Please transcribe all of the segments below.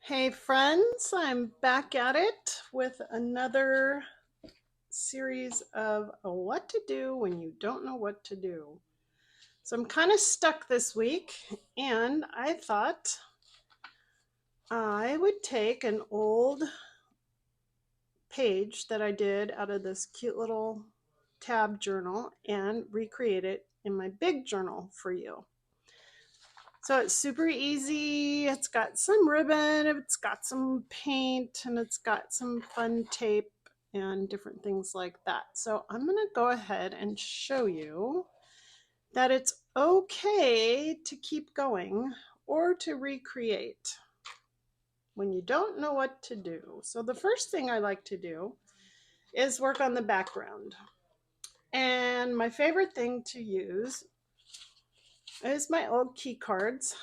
Hey friends, I'm back at it with another series of what to do when you don't know what to do. So I'm kind of stuck this week, and I thought I would take an old page that I did out of this cute little tab journal and recreate it in my big journal for you. So it's super easy. It's got some ribbon, it's got some paint, and it's got some fun tape and different things like that. So I'm going to go ahead and show you that it's okay to keep going or to recreate when you don't know what to do. So the first thing I like to do is work on the background. And my favorite thing to use is my old key cards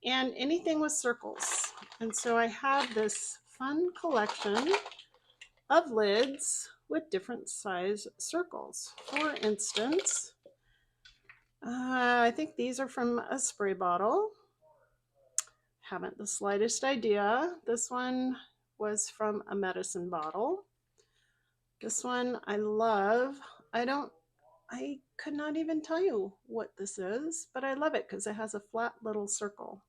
and anything with circles. And so I have this fun collection of lids with different size circles. For instance, I think these are from a spray bottle. Haven't the slightest idea. This one was from a medicine bottle. This one I love. I could not even tell you what this is, but I love it because it has a flat little circle.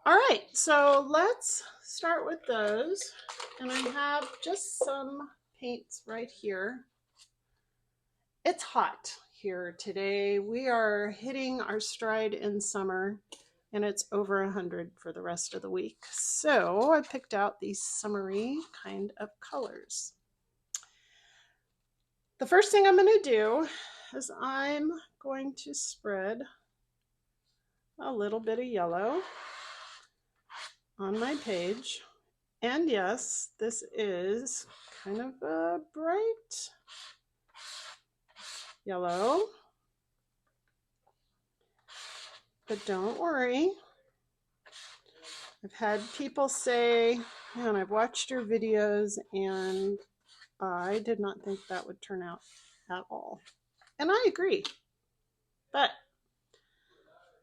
All right, so let's start with those. And I have just some paints right here. It's hot here today. We are hitting our stride in summer, and it's over 100 for the rest of the week. So I picked out these summery kind of colors. The first thing I'm going to do is I'm going to spread a little bit of yellow on my page. And yes, this is kind of a bright yellow. But don't worry. I've had people say, man, I've watched your videos and I did not think that would turn out at all. And I agree. But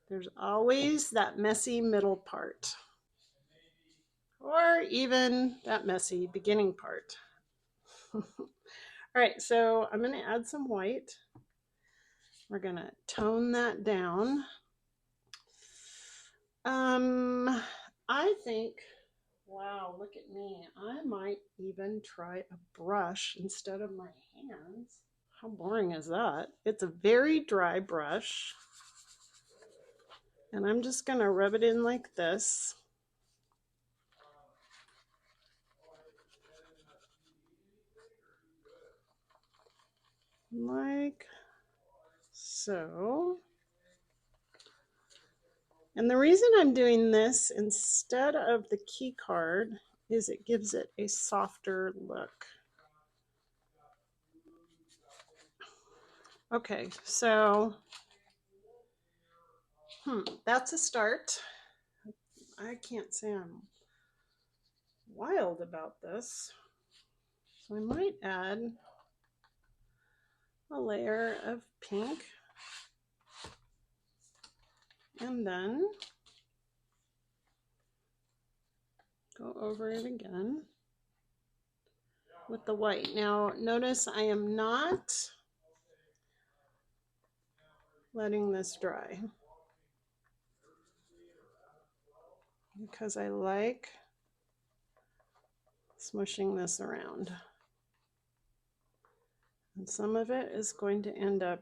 there's always that messy middle part, or even that messy beginning part. All right, so I'm going to add some white. We're going to tone that down. I think, wow, look at me. I might even try a brush instead of my hands. How boring is that? It's a very dry brush. And I'm just going to rub it in like this. Like so. And the reason I'm doing this instead of the key card is it gives it a softer look. Okay, so that's a start. I can't say I'm wild about this. So I might add a layer of pink and then go over it again with the white. Now notice I am not letting this dry because I like smushing this around. And some of it is going to end up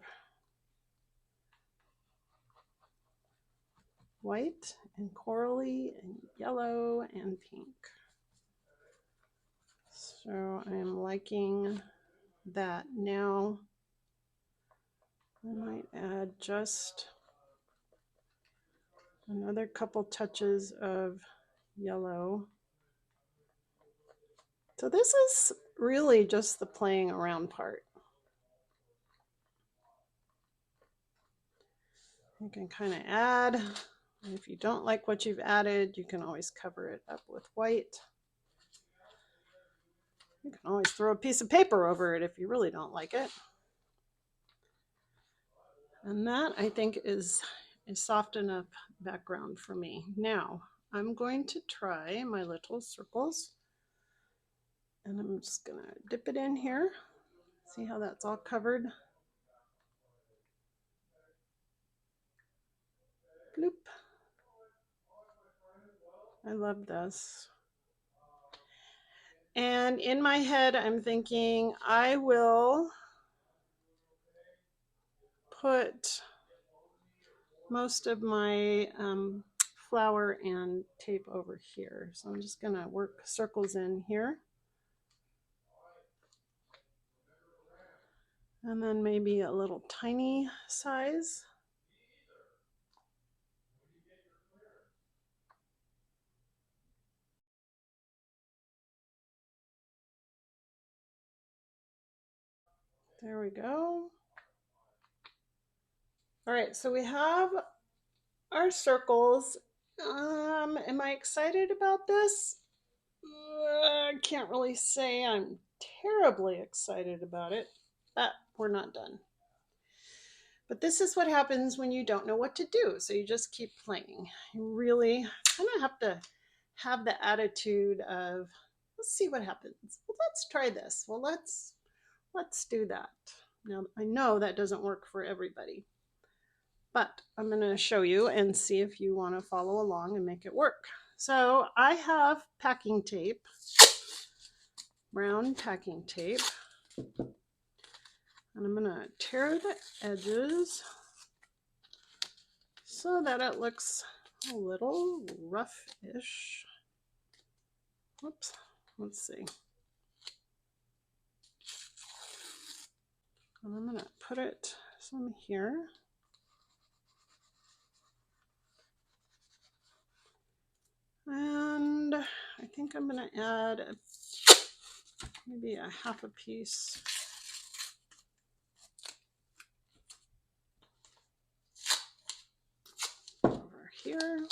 white and corally and yellow and pink. So I'm liking that. Now I might add just another couple touches of yellow. So this is really just the playing around part. You can kind of add. If you don't like what you've added, you can always cover it up with white. You can always throw a piece of paper over it if you really don't like it. And that, I think, is a soft enough background for me. Now, I'm going to try my little circles, and I'm just gonna dip it in here. See how that's all covered? Bloop. I love this. And in my head, I'm thinking I will put most of my flour and tape over here. So I'm just gonna work circles in here. And then maybe a little tiny size. There we go. All right, so we have our circles. Am I excited about this? I can't really say I'm terribly excited about it, but we're not done. But this is what happens when you don't know what to do. So you just keep playing. You really kind of have to have the attitude of, let's see what happens. Well, let's try this. Well, let's do that. Now, I know that doesn't work for everybody, but I'm going to show you and see if you want to follow along and make it work. So I have packing tape, brown packing tape, and I'm going to tear the edges so that it looks a little rough-ish. Oops, let's see. And I'm going to put it some here. And I think I'm going to add maybe a half a piece over here.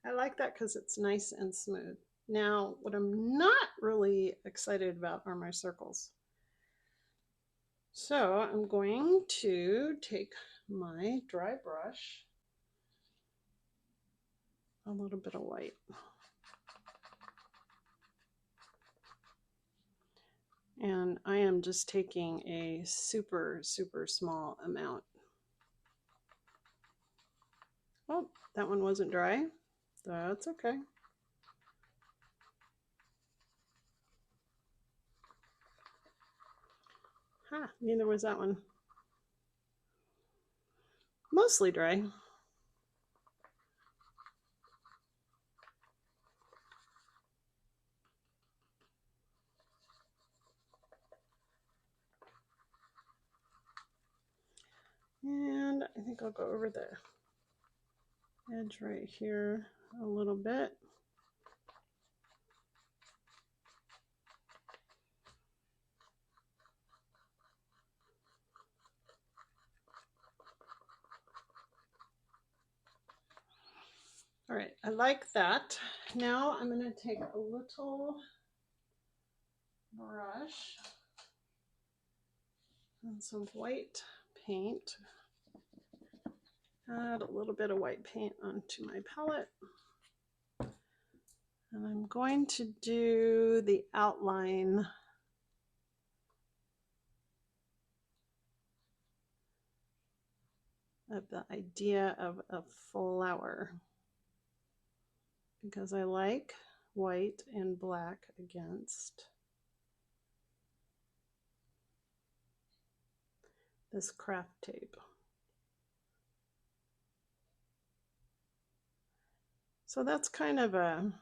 I like that because it's nice and smooth. Now, what I'm not really excited about are my circles. So I'm going to take my dry brush, a little bit of white, and I am just taking a super, super small amount. Oh, that one wasn't dry. That's okay. Ha, neither was that one. Mostly dry. And I think I'll go over the edge right here a little bit. All right, I like that. Now I'm going to take a little brush and some white paint. Add a little bit of white paint onto my palette. And I'm going to do the outline of the idea of a flower, because I like white and black against this craft tape. So that's kind of a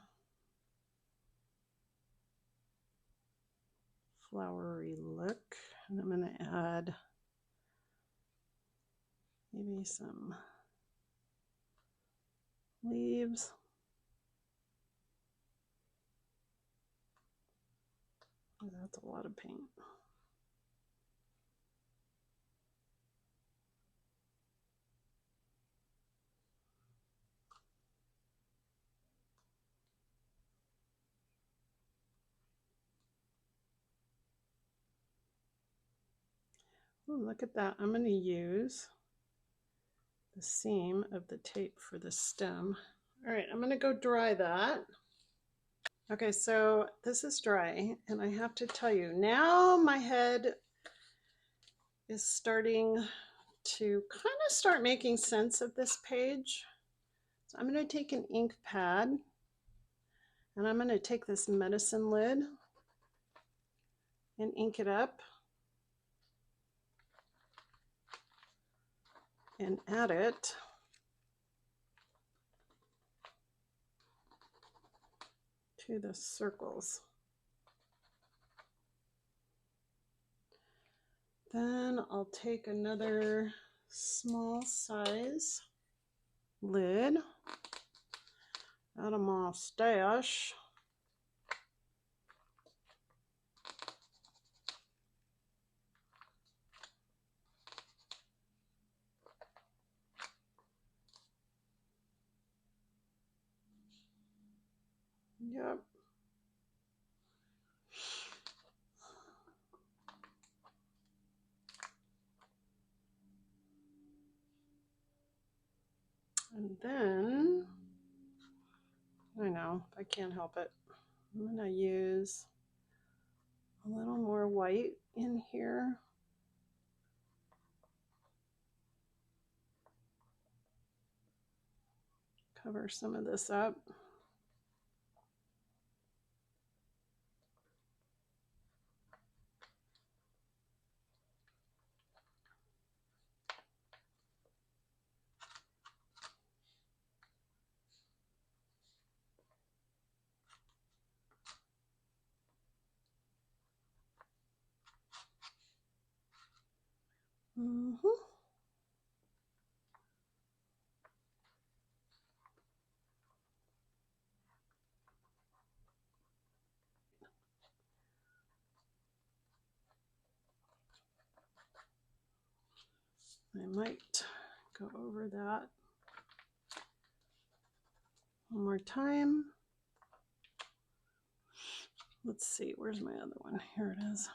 flowery look, and I'm going to add maybe some leaves. Oh, that's a lot of paint. Oh, look at that. I'm going to use the seam of the tape for the stem. All right, I'm going to go dry that. Okay, so this is dry, and I have to tell you, now my head is starting to kind of start making sense of this page. So I'm going to take an ink pad, and I'm going to take this medicine lid and ink it up and add it to the circles. Then I'll take another small size lid out of my stash. Yep. And then, I know, I can't help it. I'm going to use a little more white in here. Cover some of this up. I might go over that one more time. Let's see, where's my other one? Here it is.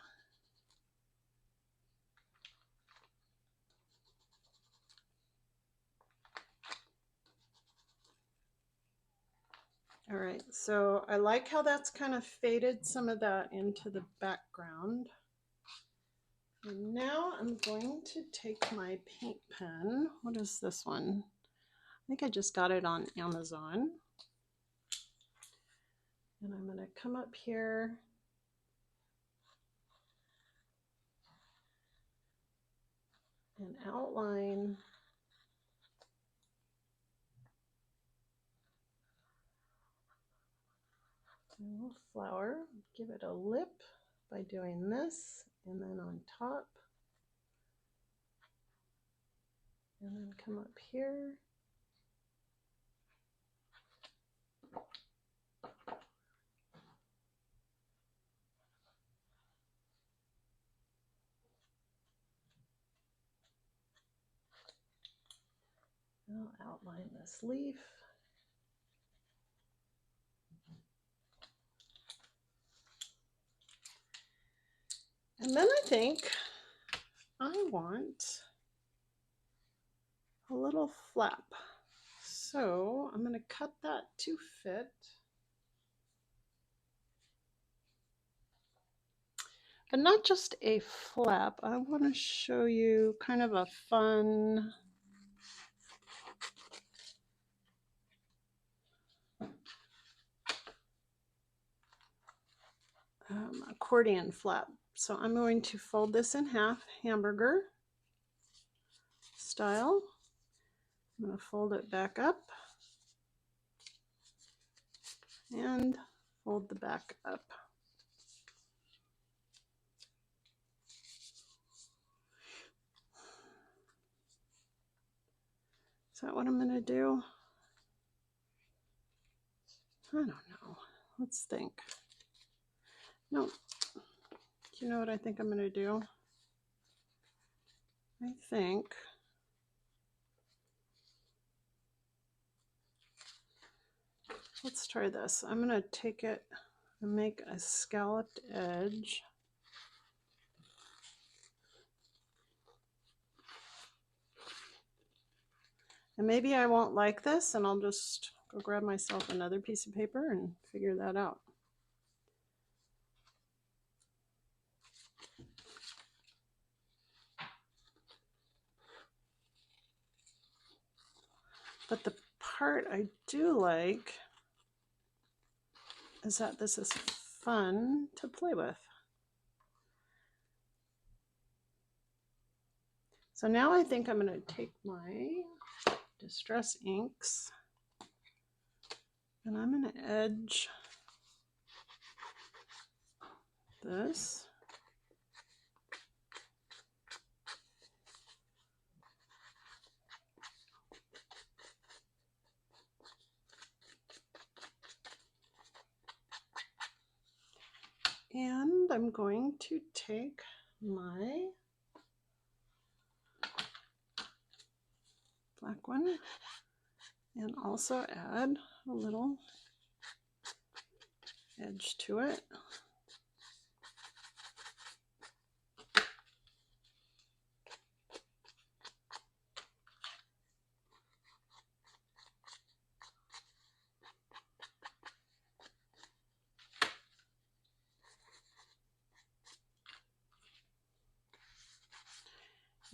All right, so I like how that's kind of faded some of that into the background. And now I'm going to take my paint pen. What is this one? I think I just got it on Amazon. And I'm going to come up here and outline a little flower. Give it a lip by doing this, and then on top, and then come up here. I'll outline this leaf. And then I think I want a little flap. So I'm going to cut that to fit. But not just a flap. I want to show you kind of a fun accordion flap. So I'm going to fold this in half, hamburger style. I'm going to fold it back up and fold the back up. Is that what I'm going to do? I don't know. Let's think. No. Do you know what I think I'm going to do? I think let's try this. I'm going to take it and make a scalloped edge. And maybe I won't like this and I'll just go grab myself another piece of paper and figure that out. But the part I do like is that this is fun to play with. So now I think I'm going to take my Distress inks and I'm going to edge this. And I'm going to take my black one and also add a little edge to it.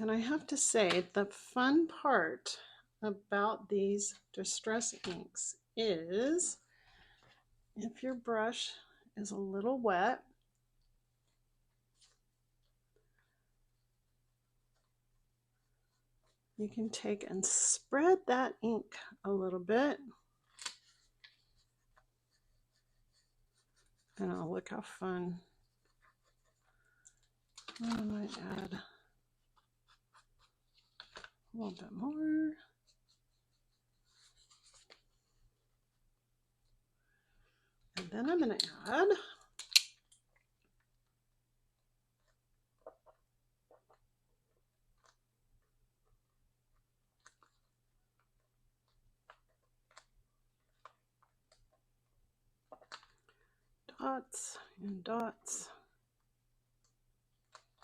And I have to say, the fun part about these distress inks is if your brush is a little wet, you can take and spread that ink a little bit. And oh, look how fun. I might add a little bit more. And then I'm going to add dots and dots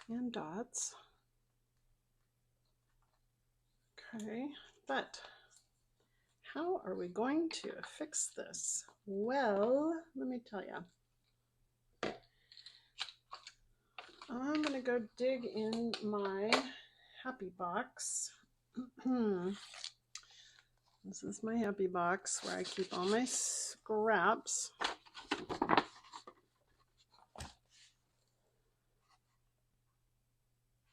and dots. Okay, but how are we going to fix this? Well, let me tell you. I'm going to go dig in my happy box. This is my happy box where I keep all my scraps.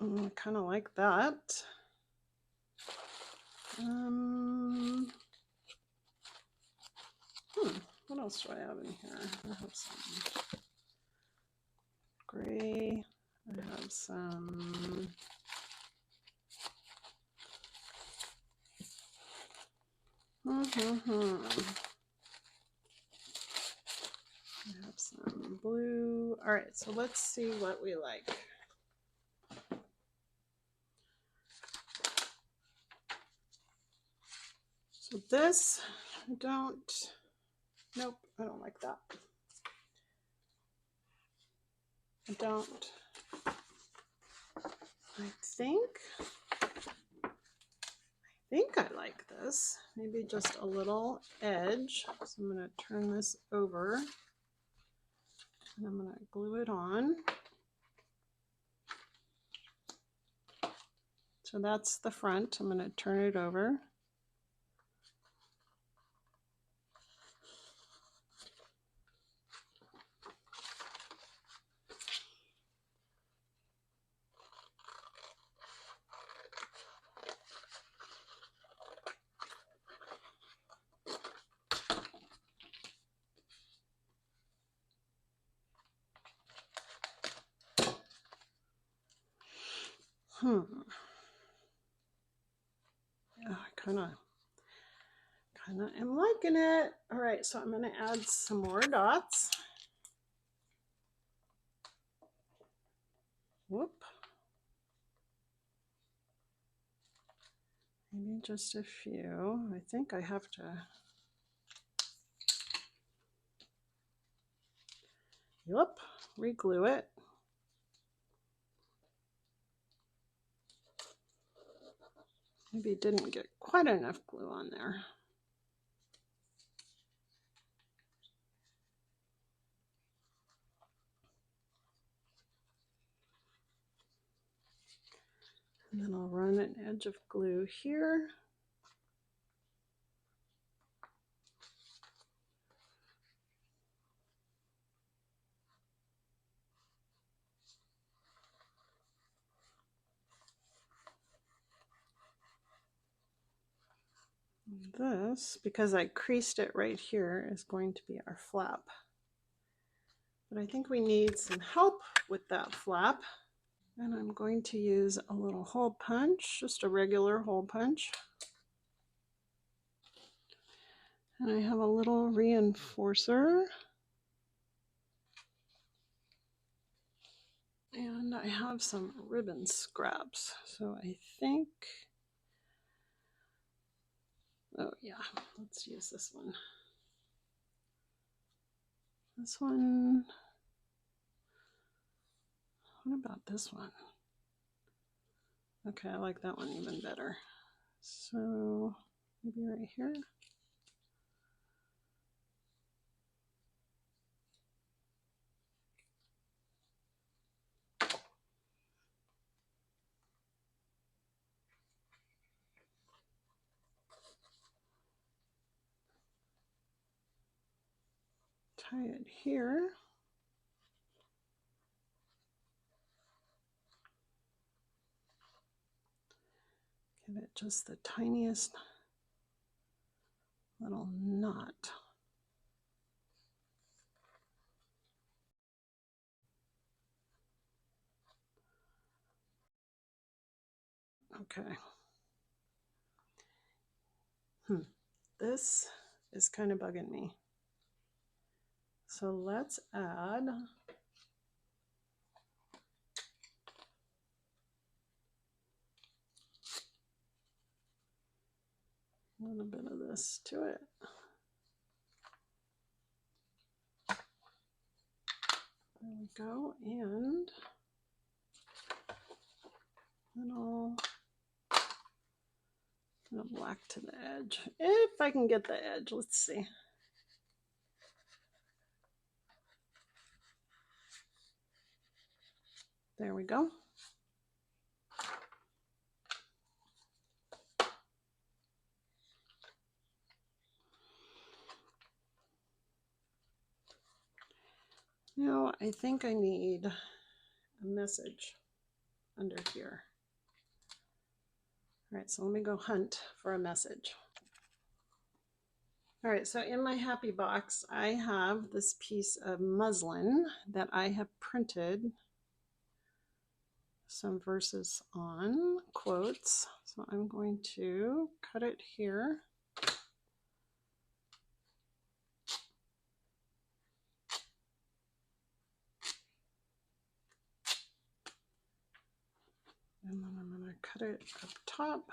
I kind of like that. What else do I have in here? I have some gray. I have some I have some blue. All right, so let's see what we like. So this, nope, I don't like that. I think I like this. Maybe just a little edge. So I'm going to turn this over and I'm going to glue it on. So that's the front. I'm going to turn it over. Yeah, I kind of am liking it. All right, so I'm going to add some more dots. Whoop. Maybe just a few. I think I have to. Yep, re-glue it. Maybe didn't get quite enough glue on there. And then I'll run an edge of glue here. This, because I creased it right here, is going to be our flap. But I think we need some help with that flap. And I'm going to use a little hole punch, just a regular hole punch. And I have a little reinforcer. And I have some ribbon scraps. So I think, oh yeah, let's use this one. This one, what about this one? Okay, I like that one even better. So maybe right here. Tie it here. Give it just the tiniest little knot. Okay. This is kind of bugging me. So let's add a little bit of this to it. There we go. And little black to the edge. If I can get the edge, let's see. There we go. Now I think I need a message under here. All right, so let me go hunt for a message. All right, so in my happy box, I have this piece of muslin that I have printed some verses on, quotes. So I'm going to cut it here. And then I'm going to cut it up top.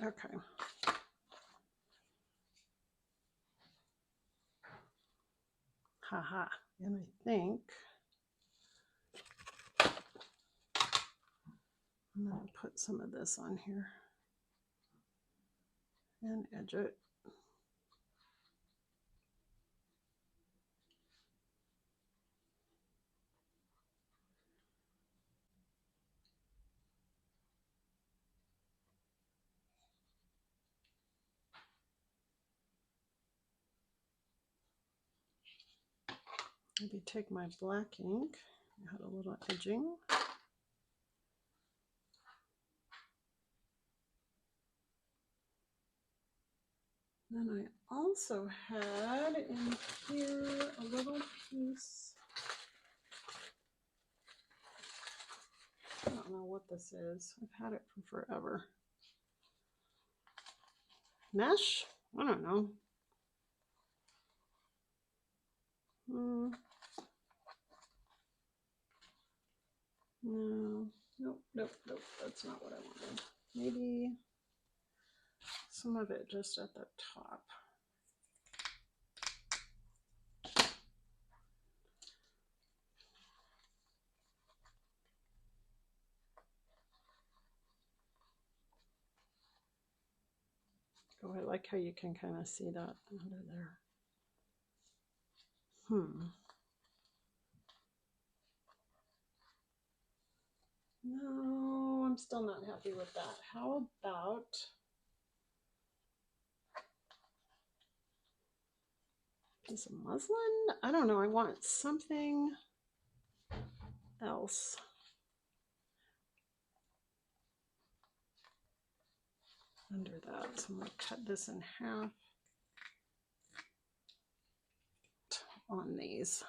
Okay. Haha. And I think I'm going to put some of this on here and edge it. Maybe take my black ink, add a little edging. Then I also had in here a little piece. I don't know what this is. I've had it for forever. Mesh? I don't know. No. Nope, nope, nope, that's not what I wanted. Maybe some of it just at the top. Oh, I like how you can kind of see that under there. No, I'm still not happy with that. How about piece of muslin? I don't know. I want something else. Under that. So I'm going to cut this in half on these.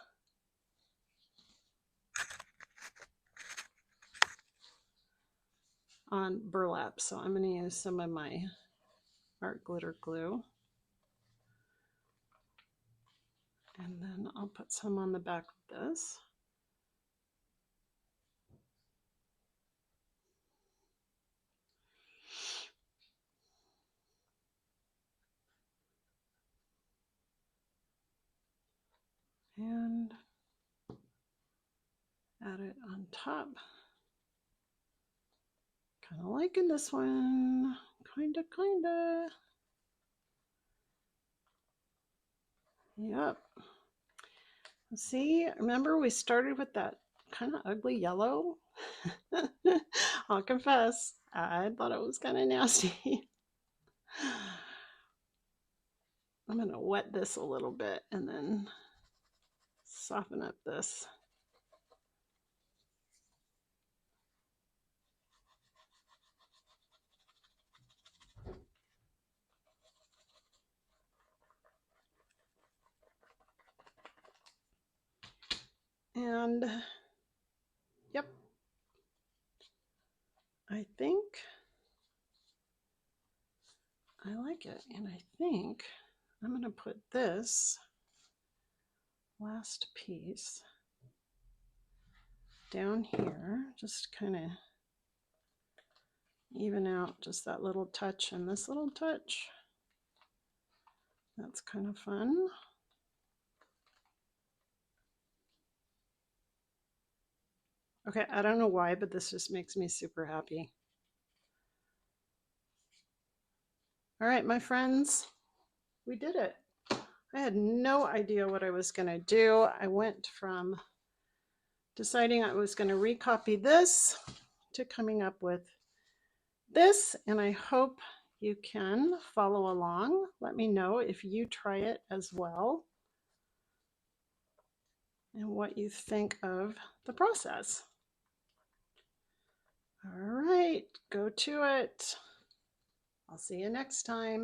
On burlap. So I'm going to use some of my art glitter glue. And then I'll put some on the back of this. And add it on top. Kind of liking this one. Kinda. Yep. See, remember we started with that kind of ugly yellow? I'll confess, I thought it was kind of nasty. I'm going to wet this a little bit and then soften up this. And yep, I think I like it. And I think I'm going to put this last piece down here, just kind of even out just that little touch and this little touch. That's kind of fun. Okay, I don't know why, but this just makes me super happy. All right, my friends, we did it. I had no idea what I was going to do. I went from deciding I was going to recopy this to coming up with this, and I hope you can follow along. Let me know if you try it as well and what you think of the process. All right, go to it. I'll see you next time.